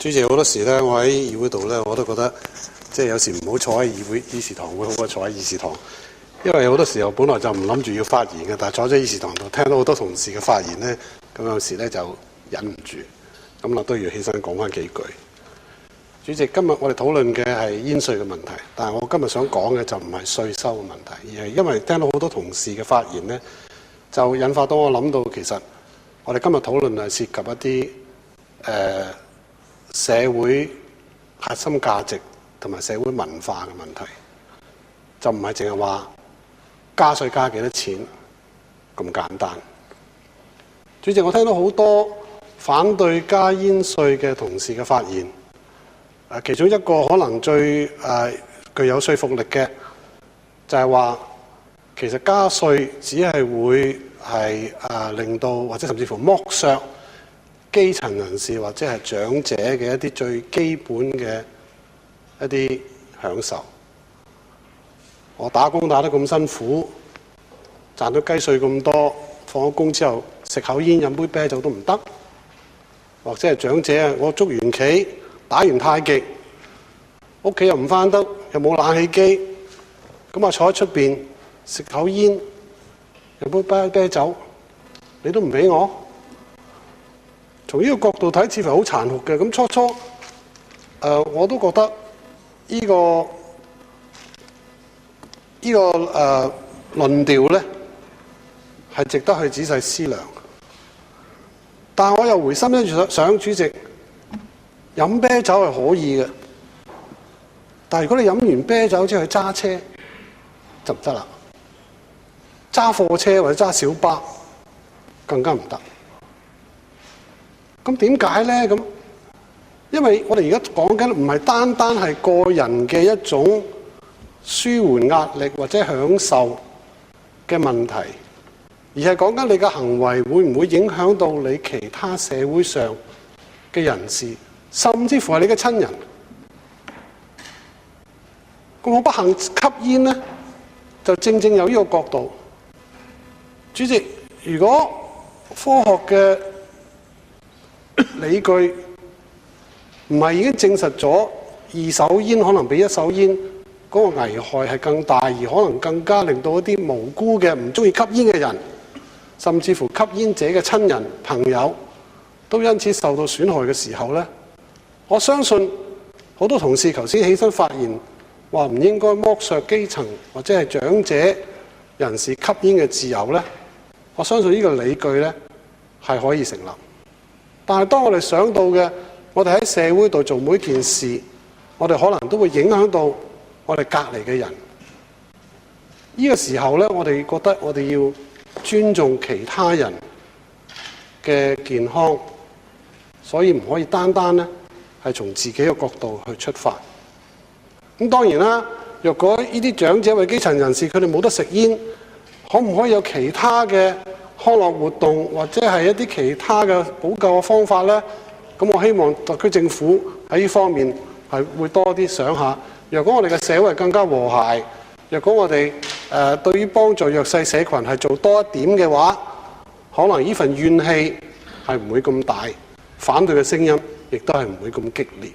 主席，好多時咧，我喺議會度咧，我都覺得即係有時唔好坐喺議事堂會好過坐喺議事堂，因為好多時候本來就唔諗住要發言嘅，但係坐咗議事堂度聽到好多同事嘅發言咧，咁有時咧就忍唔住，咁我都要起身講翻幾句。主席，今日我哋討論嘅係煙稅嘅問題，但係我今日想講嘅就唔係稅收嘅問題，而係因為聽到好多同事嘅發言咧，就引發到我諗到其實我哋今日討論係涉及一啲社會核心價值同埋社會文化嘅問題，就唔係淨係話加稅加幾多錢咁簡單。主席，我聽到好多反對加煙稅嘅同事嘅發言，其中一個可能最具有說服力嘅就係話，其實加稅只係會係令到或者甚至乎剝削基層人士或者係長者嘅一啲最基本嘅一啲享受。我打工打得咁辛苦，賺到雞碎咁多，放咗工之後食口煙飲杯啤酒都唔得，或者係長者啊，我捉完棋打完太極，屋企又唔返得，又冇冷氣機，咁啊坐喺出邊食口煙飲杯啤酒，你都唔俾我？從呢個角度睇，似乎好殘酷嘅。咁初初我都覺得呢個論調咧係值得去仔細思量。但係我又回心一想，主席，飲啤酒係可以嘅，但係如果你飲完啤酒之後去揸車就唔得啦，揸貨車或者揸小巴更加唔得。咁點解呢？咁因為我哋而家講緊唔係單單係個人嘅一種舒緩壓力或者享受嘅問題，而係講緊你嘅行為會唔會影響到你其他社會上嘅人士，甚至乎係你嘅親人。咁我不幸吸煙呢，就正正有呢個角度。主席，如果科學嘅理據唔係已經證實咗二手煙可能比一手煙嗰個危害係更大，而可能更加令到一啲無辜嘅唔中意吸煙嘅人，甚至乎吸煙者嘅親人朋友都因此受到損害嘅時候呢，我相信好多同事頭先起身發言話唔應該剝削基層或者係長者人士吸煙嘅自由呢，我相信呢個理據呢係可以成立。但係當我哋想到嘅，我哋喺社會度做每件事，我哋可能都會影響到我哋隔離嘅人。呢個時候呢，我哋覺得我哋要尊重其他人嘅健康，所以唔可以單單呢係從自己嘅角度去出發。咁當然啦，若果呢啲長者或基層人士佢哋冇得食煙，可唔可以有其他嘅康樂活動或者係一啲其他嘅補救嘅方法呢？咁我希望特區政府喺呢方面係會多啲想下。若果我哋嘅社會更加和諧，若果我哋對於幫助弱勢社群係做多一點嘅話，可能呢份怨氣係唔會咁大，反對嘅聲音亦都係唔會咁激烈。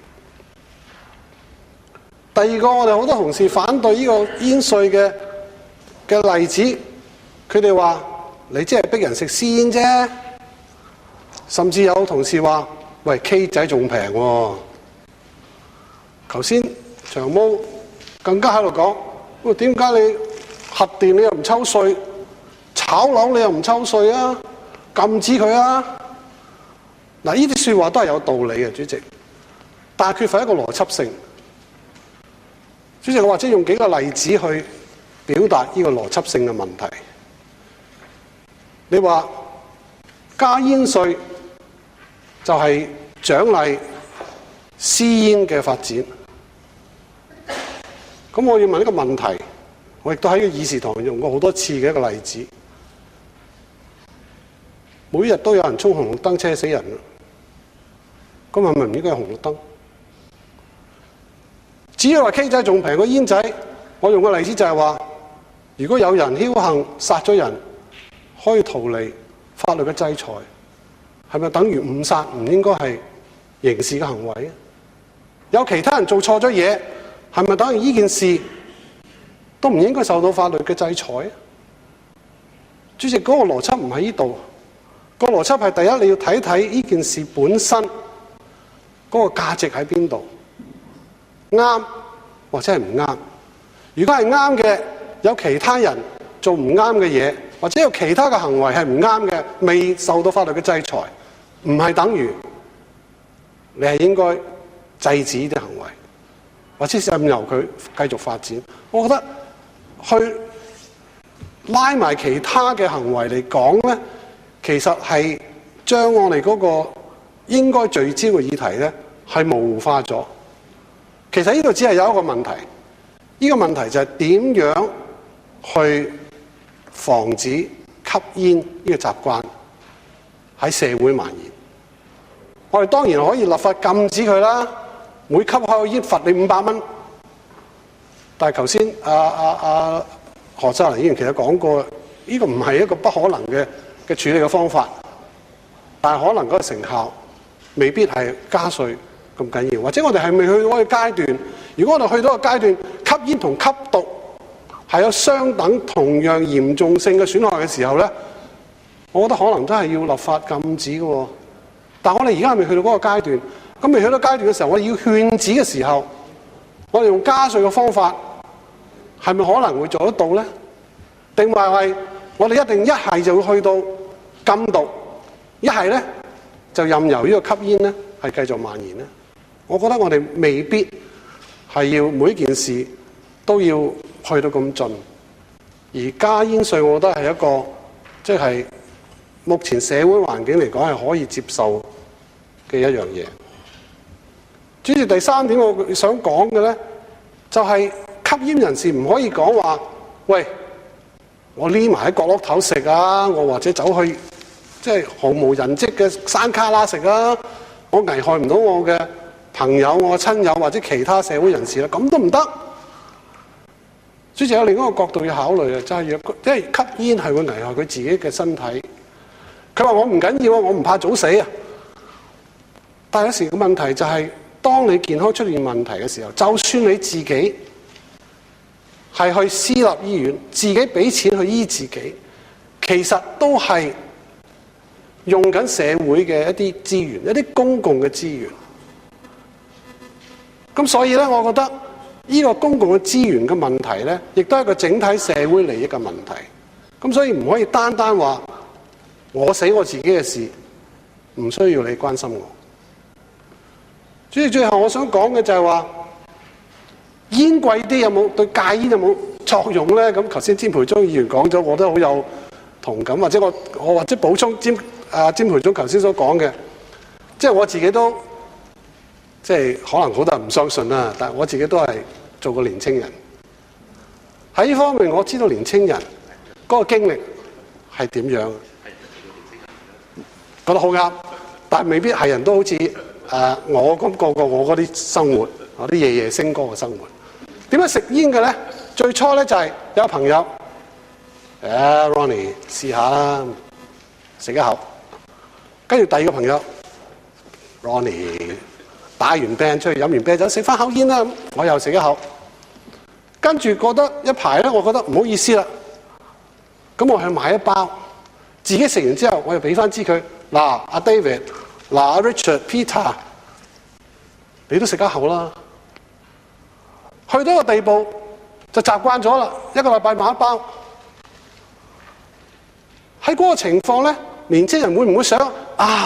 第二個，我哋好多同事反對呢個煙稅嘅例子，佢哋話你即係逼人食私煙啫，甚至有同事話：喂 K 仔仲平喎。頭先長毛更加喺度講：喂，點解你核電你又唔抽稅，炒樓你又唔抽稅啊？禁止佢啊！嗱，呢啲説話都係有道理嘅，主席，但係缺乏一個邏輯性。主席，我或者用幾個例子去表達呢個邏輯性嘅問題。你話加煙稅就係獎勵私煙嘅發展，咁我要問一個問題，我亦都喺個議事堂用過好多次嘅一個例子。每日都有人衝紅綠燈車死人，咁係咪唔應該有紅綠燈？只要話 K 仔仲平過煙仔，我用個例子就係話，如果有人僥倖殺咗人，可以逃離法律嘅制裁，係咪等於誤殺唔應該係刑事嘅行為啊？有其他人做錯咗嘢，係咪等於呢件事都唔應該受到法律嘅制裁啊？主席，嗰個邏輯唔喺呢度，個邏輯係第一，你要睇睇呢件事本身嗰個價值喺邊度，啱或者係唔啱。如果係啱嘅，有其他人做唔啱嘅嘢，或者有其他嘅行為係唔啱嘅，未受到法律嘅制裁，唔係等於你係應該制止呢啲行為，或者任由佢繼續發展。我覺得去拉埋其他嘅行為嚟講咧，其實係將我哋嗰個應該聚焦嘅議題咧係模糊化咗。其實呢度只係有一個問題，呢個問題就係點樣去防止吸煙呢個習慣喺社會蔓延。我哋當然可以立法禁止佢啦，每吸口煙罰你500蚊。但係頭先何秀蘭議員其實講過，呢個唔係一個不可能嘅處理嘅方法，但係可能嗰個成效未必係加稅咁緊要，或者我哋係未去到嗰個階段。如果我哋去到個階段，吸煙同吸毒係有相等同樣嚴重性嘅損害嘅時候咧，我覺得可能都係要立法禁止嘅喎。但係我哋而家係未去到嗰個階段，咁未去到階段嘅時候，我哋要勸止嘅時候，我哋用加稅嘅方法係咪可能會做得到咧？定係我哋一定一係就會去到禁毒，一係咧就任由呢個吸煙咧係繼續蔓延咧？我覺得我哋未必係要每一件事都要去到咁盡，而加煙稅，我覺得係一個即係目前社會環境嚟講係可以接受嘅一樣嘢。主席，第三點我想講嘅咧，就係吸煙人士唔可以講話，喂，我匿埋喺角落頭食啊，我或者走去即係毫無人跡嘅山卡拉食啊，我危害唔到我嘅朋友、我嘅親友或者其他社會人士啦，咁都唔得。主席，有另一個角度要考慮嘅，就係因為吸煙係會危害佢自己嘅身體。佢話我唔緊要啊，我唔怕早死啊。但係有時個問題就係，當你健康出現問題嘅時候，就算你自己係去私立醫院，自己俾錢去醫自己，其實都係用緊社會嘅一啲資源，一啲公共嘅資源。咁所以咧，我覺得呢個公共嘅資源嘅問題咧，亦都係一個整體社會利益嘅問題。咁所以唔可以單單話我死我自己嘅事，唔需要你關心我。主席，最後我想講嘅就係話，煙貴啲有冇對戒煙有冇作用咧？咁頭先詹培忠議員講咗，我都好有同感，或者我或者補充詹培忠頭先所講嘅，即係我自己都即係可能好多人唔相信啦，但係我自己都係做過年青人，喺呢方面我知道年青人嗰個經歷係點樣，覺得好啱，但係未必係人都好似我咁個我嗰啲生活，我啲夜夜笙歌嘅生活。點解食煙嘅咧？最初咧就係有朋友，Ronnie 試下啦，食一口，跟住第二個朋友 Ronnie 打完病出去飲完啤酒，食翻口煙啦，我又食一口，跟住覺得一排咧，我覺得唔好意思啦，咁我去買一包，自己食完之後，我又俾翻支佢，嗱阿 David， 嗱阿 Richard、Peter， 你都食一口啦。去到個地步就習慣咗啦，一個禮拜買一包。喺嗰個情況咧，年青人會唔會想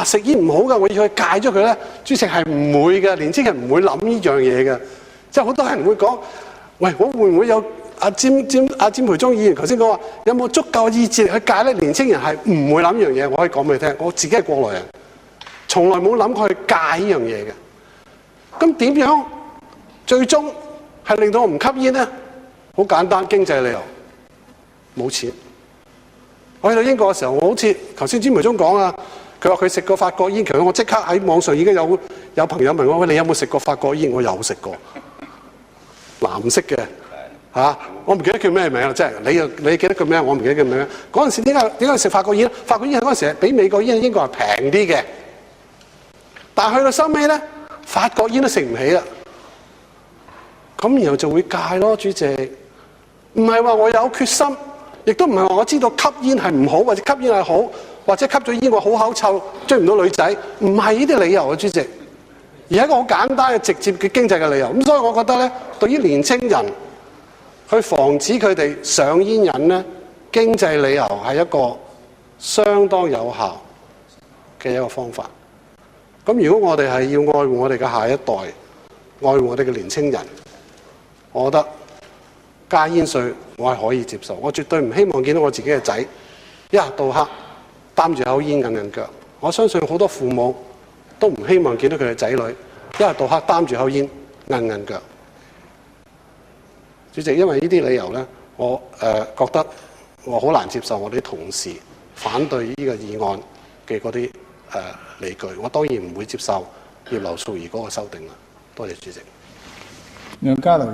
食煙唔好㗎，我要去戒咗佢咧？主席係唔會嘅，年青人唔會諗呢樣嘢嘅。即係好多人會講，喂，我會唔會有詹培忠議員頭先講話，有冇足夠意志力去戒咧？年青人係唔會諗呢樣嘢，我可以講俾你聽，我自己係過來人，從來冇諗過去戒呢樣嘢嘅。咁點樣最終係令到我唔吸煙咧？好簡單，經濟理由，冇錢。我去到英國嘅時候，我好似頭先詹培忠講啊，佢話佢食過法國煙，其實我即刻喺網上已經有朋友問我，喂，你有冇食過法國煙？我有食過，藍色嘅我唔記得叫咩名啦，即係你記得佢咩？我唔記得佢名。嗰陣時點解食法國煙咧？法國煙嗰陣時係比美國煙、英國係平啲嘅，但係去到收尾咧，法國煙都食唔起啦，咁然後就會戒咯，主席。唔係話我有決心，亦都唔係話我知道吸煙係唔好，或者吸煙係好，或者吸咗煙我好口臭，追唔到女仔，唔係呢啲理由啊，主席。而係一個好簡單嘅直接嘅經濟嘅理由。咁所以我覺得咧，對於年青人去防止佢哋上煙癮咧，經濟理由係一個相當有效嘅一個方法。咁如果我哋係要愛護我哋嘅下一代，愛護我哋嘅年青人，我覺得加煙稅我係可以接受。我絕對唔希望見到我自己嘅仔一日到黑擔住口煙韌韌腳。我相信好多父母都唔希望見到佢嘅仔女一日到黑擔住口煙韌韌腳。主席，因為呢啲理由咧，我覺得我好難接受我哋啲同事反對呢個議案嘅嗰啲理據。我當然唔會接受葉劉淑儀嗰個修訂啦。多謝主席。梁家騮。